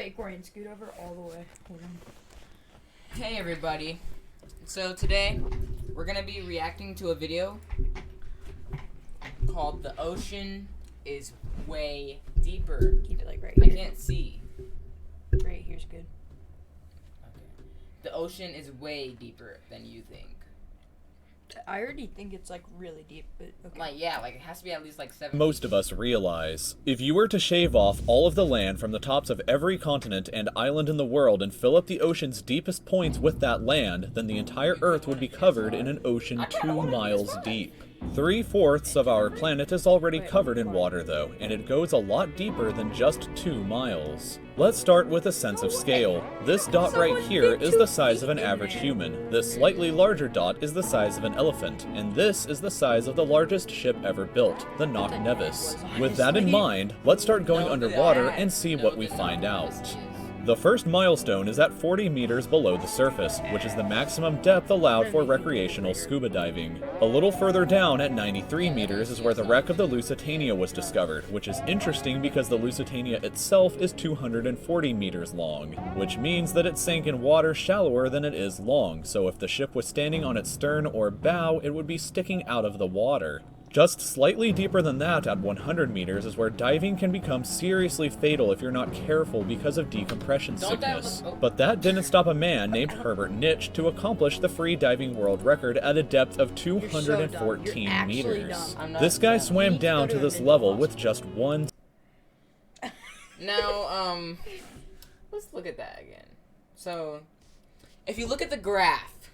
Wait, Corian, scoot over all the way. Hold on. Hey everybody. So today, we're gonna be reacting to a video called "The Ocean is Way Deeper." Keep it like right I here. can't see. Right here's good. Okay. The ocean is way deeper than you think. I already think it's like really deep, but okay. Like, yeah, like it has to be at least like 7. Most of us realize, if you were to shave off all of the land from the tops of every continent and island in the world and fill up the ocean's deepest points with that land, then the entire Earth would be covered in an ocean 2 miles deep. 3/4 of our planet is already covered in water though, and it goes a lot deeper than just 2 miles. Let's start with a sense of scale. This dot right here is the size of an average human. This slightly larger dot is the size of an elephant, and this is the size of the largest ship ever built, the Knock Nevis. With that in mind, let's start going underwater and see what we find out. The first milestone is at 40 meters below the surface, which is the maximum depth allowed for recreational scuba diving. A little further down at 93 meters is where the wreck of the Lusitania was discovered, which is interesting because the Lusitania itself is 240 meters long, which means that it sank in water shallower than it is long, so if the ship was standing on its stern or bow, it would be sticking out of the water. Just slightly deeper than that at 100 meters is where diving can become seriously fatal if you're not careful because of decompression sickness. But that didn't stop a man named Herbert Nitsch to accomplish the free diving world record at a depth of 214 meters. This guy swam down to this level with just one... Now, let's look at that again. So, if you look at the graph,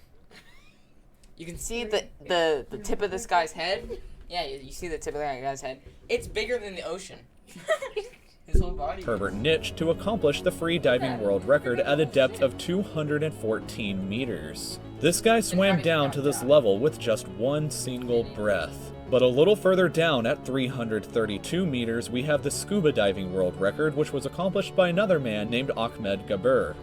you can see the tip of this guy's head. Yeah, you see the tip of that guy's head. It's bigger than the ocean. His whole body. Herbert Nitsch to accomplish the free diving world record at a depth of 214 meters. This guy swam down to this level with just one single breath. But a little further down at 332 meters, we have the scuba diving world record, which was accomplished by another man named Ahmed Gabir.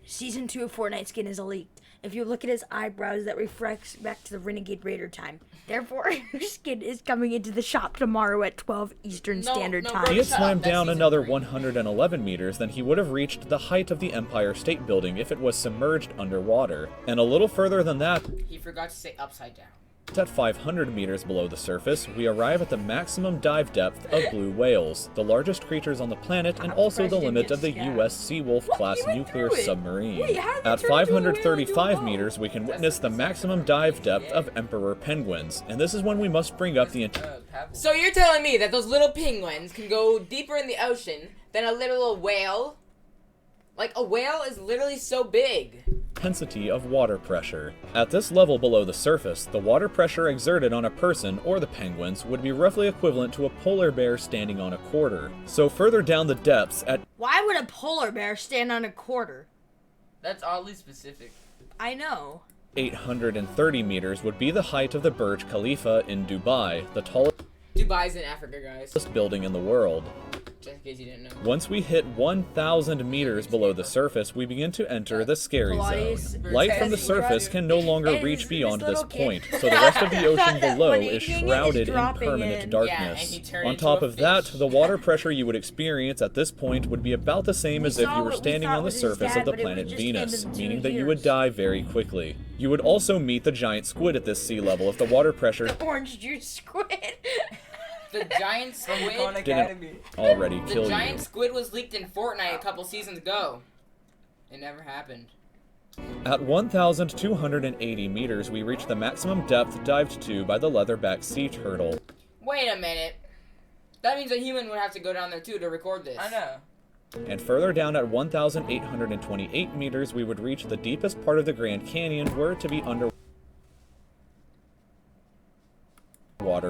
Season 2 of Fortnite skin is leaked. If you look at his eyebrows, that reflects back to the Renegade Raider time. Therefore, your skin is coming into the shop tomorrow at 12 Eastern Standard Time. If he had swam down another 111 meters, then he would have reached the height of the Empire State Building if it was submerged underwater. And a little further than that, he forgot to say upside down. At 500 meters below the surface, we arrive at the maximum dive depth of blue whales, the largest creatures on the planet and also the limit of the U.S. Seawolf-class nuclear submarine. At 535 meters, we can witness the maximum dive depth of emperor penguins, and this is when we must bring up the So you're telling me that those little penguins can go deeper in the ocean than a little whale? Like, a whale is literally so big. Intensity of water pressure. At this level below the surface, the water pressure exerted on a person, or the penguins, would be roughly equivalent to a polar bear standing on a quarter. So further down the depths at... Why would a polar bear stand on a quarter? That's oddly specific. I know. 830 meters would be the height of the Burj Khalifa in Dubai, the tallest... Dubai's in Africa, guys. ...building in the world. Just in case you didn't know. Once we hit 1,000 meters below the surface, we begin to enter the scary zone. Light from the surface can no longer reach beyond this point, so the rest of the ocean below is shrouded in permanent darkness. On top of that, the water pressure you would experience at this point would be about the same as if you were standing on the surface of the planet Venus, meaning that you would die very quickly. You would also meet the giant squid at this sea level if the water pressure Orange juice squid. The giant squid didn't already kill you. The giant squid was leaked in Fortnite a couple seasons ago. It never happened. At 1,280 meters, we reach the maximum depth dived to by the leatherback sea turtle. Wait a minute. That means a human would have to go down there too to record this. I know. And further down at 1,828 meters, we would reach the deepest part of the Grand Canyon, were it to be underwater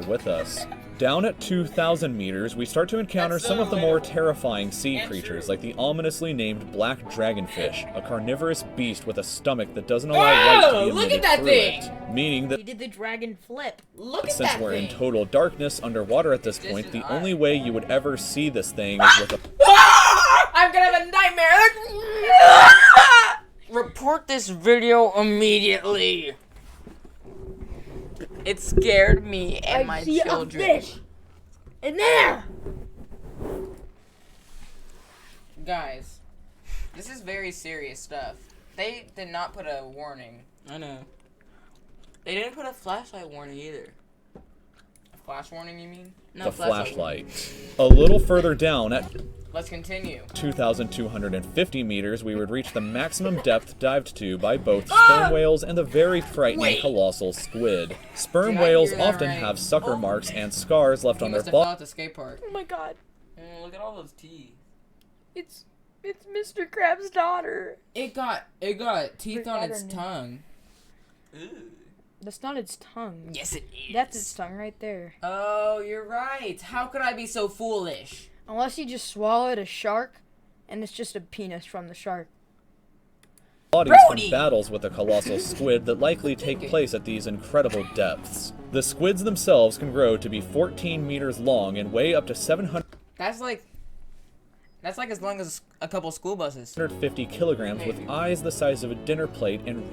with us. Down at 2,000 meters, we start to encounter some of the more terrifying sea creatures, like the ominously named black dragonfish, a carnivorous beast with a stomach that doesn't allow light to be emitted through it, meaning that He did the dragon flip. since we're in total darkness underwater at this point, the only way you would ever see this thing is with a... I'm gonna have a nightmare! Report this video immediately. It scared me and my children. A fish in there. Guys, this is very serious stuff. They did not put a warning. I know. They didn't put a flashlight warning either. A flash warning, you mean? No, The flashlight. A little further down at Let's continue. 2,250 meters, we would reach the maximum depth dived to by both sperm whales and the very frightening Wait. colossal squid. Sperm Did I whales hear that often right? have sucker marks and scars left He on their must have fell bodies. at the skate park. Oh my god. Look at all those teeth. It's Mr. Krabs' daughter. It got teeth on its tongue. Ooh. That's not its tongue. Yes, it is. That's its tongue right there. Oh, you're right. How could I be so foolish? Unless you just swallowed a shark, and it's just a penis from the shark. From Brody! battles with the colossal squid that likely take place at these incredible depths. The squids themselves can grow to be 14 meters long and weigh up to That's like as long as a couple school buses. 750 kilograms with eyes the size of a dinner plate and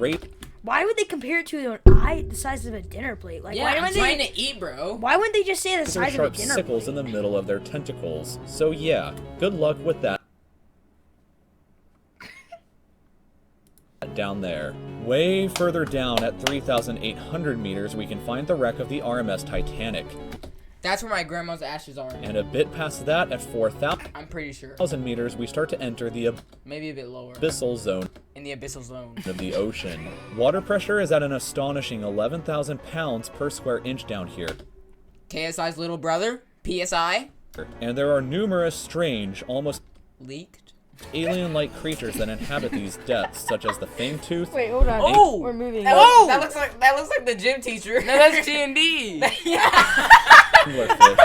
Why would they compare it to an eye the size of a dinner plate? Like, Yeah, why I'm wouldn't trying they? to eat, bro. Why wouldn't they just say the razor size of a sharp dinner sickles plate? in the middle of their tentacles. So yeah, good luck with that. Down there. Way further down at 3,800 meters, we can find the wreck of the RMS Titanic. That's where my grandma's ashes are. And a bit past that, at 4,000 I'm pretty sure. meters, we start to enter the Maybe a bit lower. abyssal zone In the abyssal zone. of the ocean. Water pressure is at an astonishing 11,000 pounds per square inch down here. KSI's little brother, PSI, And there are numerous strange, almost leaked. alien-like creatures that inhabit these depths, such as the fangtooth, Wait, hold on. Oh! We're moving. Oh! That looks like the gym teacher. No, that's T&D. anglerfish,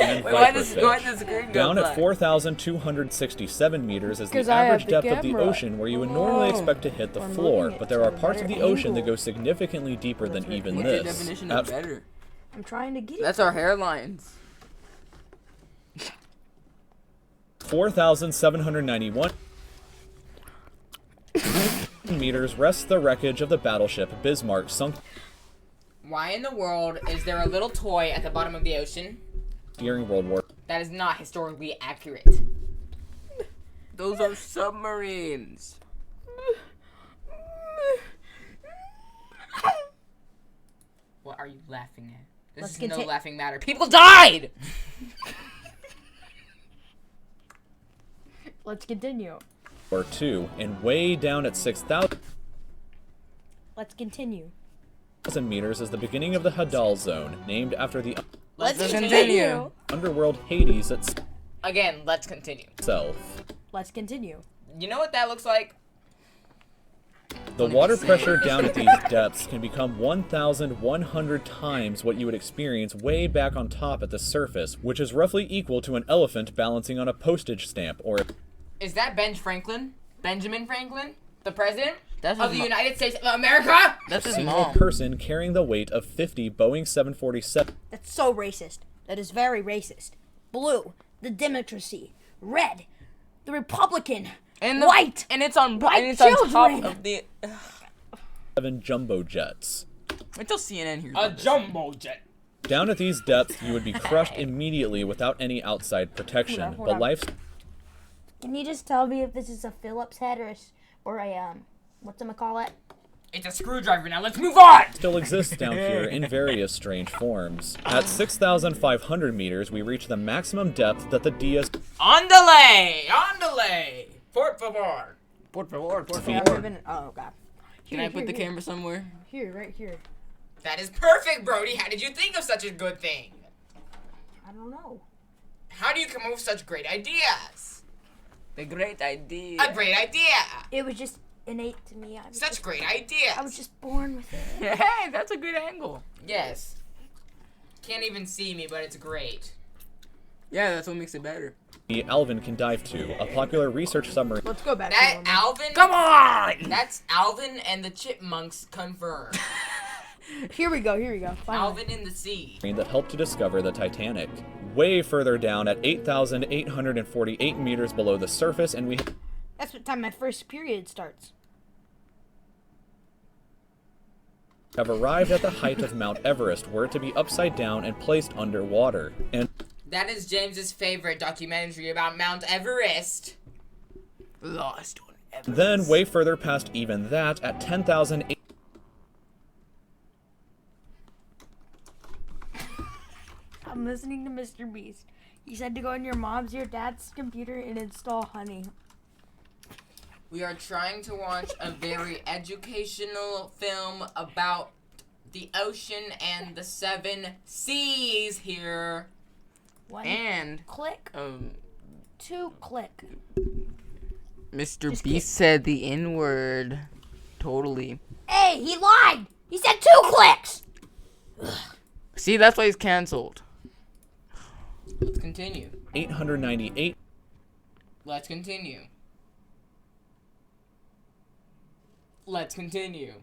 and Wait, why does viperfish. the screen go Down black? at 4,267 meters is the 'Cause I have average the depth of the camera. ocean where you would normally expect to hit the We're floor, moving it but there to are a parts of better the ocean that angle. go significantly deeper than even What's your this. definition At of better? I'm trying to get it. That's our hairlines. 4,791 meters rests the wreckage of the battleship Bismarck, sunk Why in the world is there a little toy at the bottom of the ocean? during World War. That is not historically accurate. Those are submarines. What are you laughing at? This Let's is no conti- laughing matter. People died! Let's continue. War II, and way down at 6,000 Let's continue. meters is the beginning of the Hadal Zone, named after the Let's continue. underworld Hades Again, let's continue. itself. Let's continue. You know what that looks like? The water pressure down at these depths can become 1,100 times what you would experience way back on top at the surface, which is roughly equal to an elephant balancing on a postage stamp, or Is that Franklin? Benjamin Franklin? The president That's of his the mo- United States of America? That's a his single mom. person carrying the weight of 50 Boeing 747 That's so racist. That is very racist. Blue, the democracy. Red, the Republican. And White. And it's on. White and it's on children. top of the. jumbo jets. Wait till CNN hears A about this. jumbo jet. Down at these depths, you would be crushed immediately without any outside protection, Hold on, hold but on. life Can you just tell me if this is a Phillips head or a whatchamacallit? It's a screwdriver now. Let's move on! still exists down here in various strange forms. At 6,500 meters, we reach the maximum depth that the DS On delay! On delay! Por favor. Por favor, por Yeah, favor. oh god. Can I put the camera somewhere? Here, right here. That is perfect, Brody. How did you think of such a good thing? I don't know. How do you come up with such great ideas? The great idea. A great idea! It was just innate to me. Such great ideas! I was just born with it. Hey, that's a good angle. Yes. Can't even see me, but it's great. Yeah, that's what makes it better. Alvin can dive to, a popular research submarine Let's go back. That to Alvin? Come on! That's Alvin and the Chipmunks confirmed. Here we go. Finally. Alvin in the sea. that helped to discover the Titanic. Way further down at 8,848 meters below the surface, and we That's what time my first period starts. have arrived at the height of Mount Everest, where to be upside down and placed underwater. And That is James's favorite documentary about Mount Everest. Lost on evidence. Then, way further past even that, at 10,000. I'm listening to Mr. Beast. He said to go on your mom's, your dad's computer and install Honey. We are trying to watch a very educational film about the ocean and the 7 seas here. One And click, 2 click. Mr. Just Beast said the N-word. Totally. Hey, he lied! He said 2 clicks! See, that's why he's canceled. Let's continue. 898 Let's continue. Let's continue.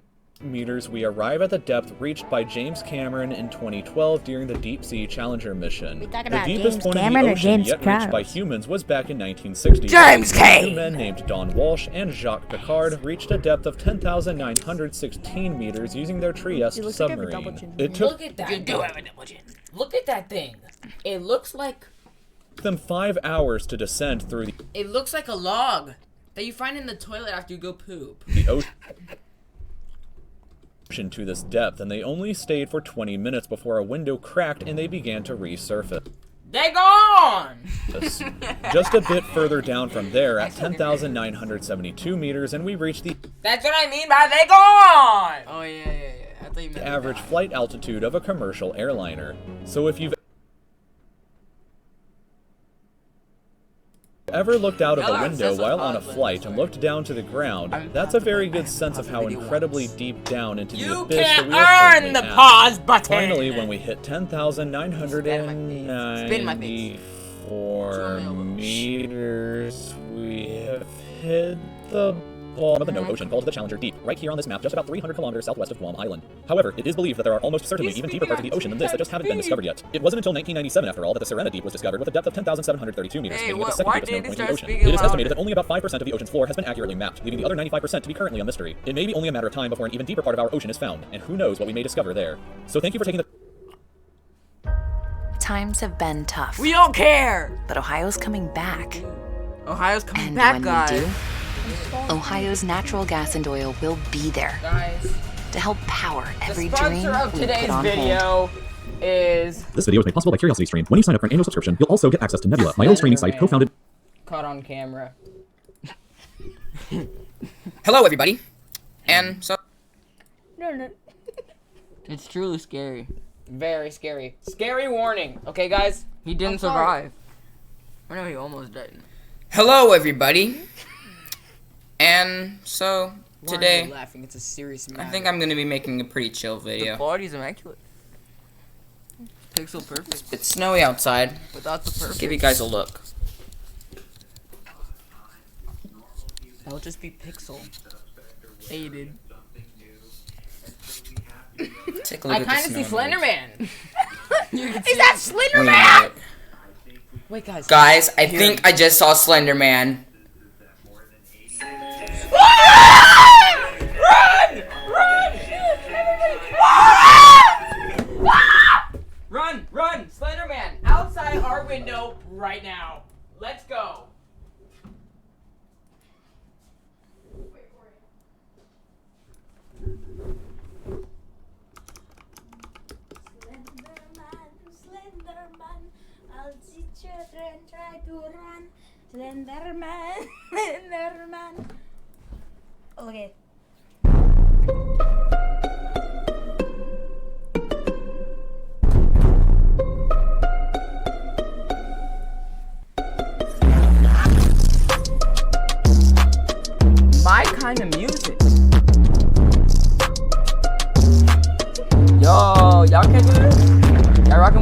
meters, we arrive at the depth reached by James Cameron in 2012 during the Deep Sea Challenger mission. We talking The about deepest James point Cameron in the or ocean James yet reached by Krause? humans was back in 1960. James K. Two men named Don Walsh and Jacques Picard reached a depth of 10,916 meters using their Trieste looks like I have a double submarine. chin. It took Look at that. Look at that thing. It looks like them 5 hours to descend through it looks like a log that you find in the toilet after you go poop. the ocean to this depth, and they only stayed for 20 minutes before a window cracked and they began to resurface. They gone. Just a bit further down from there at 10,972 meters, and we reached the That's what I mean by they gone. Oh, yeah. I thought you meant average flight altitude of a commercial airliner. So if you've ever looked out of a window while on a flight and looked down to the ground, that's a very good sense of how incredily deep down into the You abyss that can't we are currently earn the at. pause button. Finally, when we hit 10,994 meters, we have hit the bottom of the known ocean called the Challenger Deep, right here on this map, just about 300 kilometers southwest of Guam Island. However, it is believed that there are almost certainly even deeper parts of the ocean than this that just haven't been discovered yet. It wasn't until 1997, after all, that the Serena Deep was discovered with a depth of 10,732 meters, Hey, making it the why second deepest known did point he in the start ocean. speaking It is estimated louder? that only about 5% of the ocean's floor has been accurately mapped, leaving the other 95% to be currently a mystery. It may be only a matter of time before an even deeper part of our ocean is found, and who knows what we may discover there. So thank you for taking the Times have been tough, We don't care. but Ohio's coming back. Ohio's coming And back, when guys. we do, Ohio's natural gas and oil will be there Guys, to help power every the dream sponsor of we today's put on hold. video is This video is made possible by CuriosityStream. When you sign up for an annual subscription, you'll also get access to Nebula, my own streaming site co-founded. caught on camera. Hello, everybody. And so No. It's truly scary. very scary. Scary warning. Okay, guys. He didn't I'm sorry. survive. I know he almost died. Hello, everybody. And so Why are you today, laughing? It's a serious matter. I think I'm gonna be making a pretty chill The video. body's immaculate. Pixel perfect. It's snowy outside. Without the perfect. Give you guys a look. That'll just be pixel. Aided. Take a look I at kind of the see snow. Slenderman. Is that Slender Wait a Man? minute. Wait, guys. Guys, I think I just saw Slenderman. Run! Slenderman, outside our window right now. Let's go. Slenderman, I'll teach you and try to run. Slenderman. Okay. My kind of music. Yo, y'all can do this? Y'all rockin'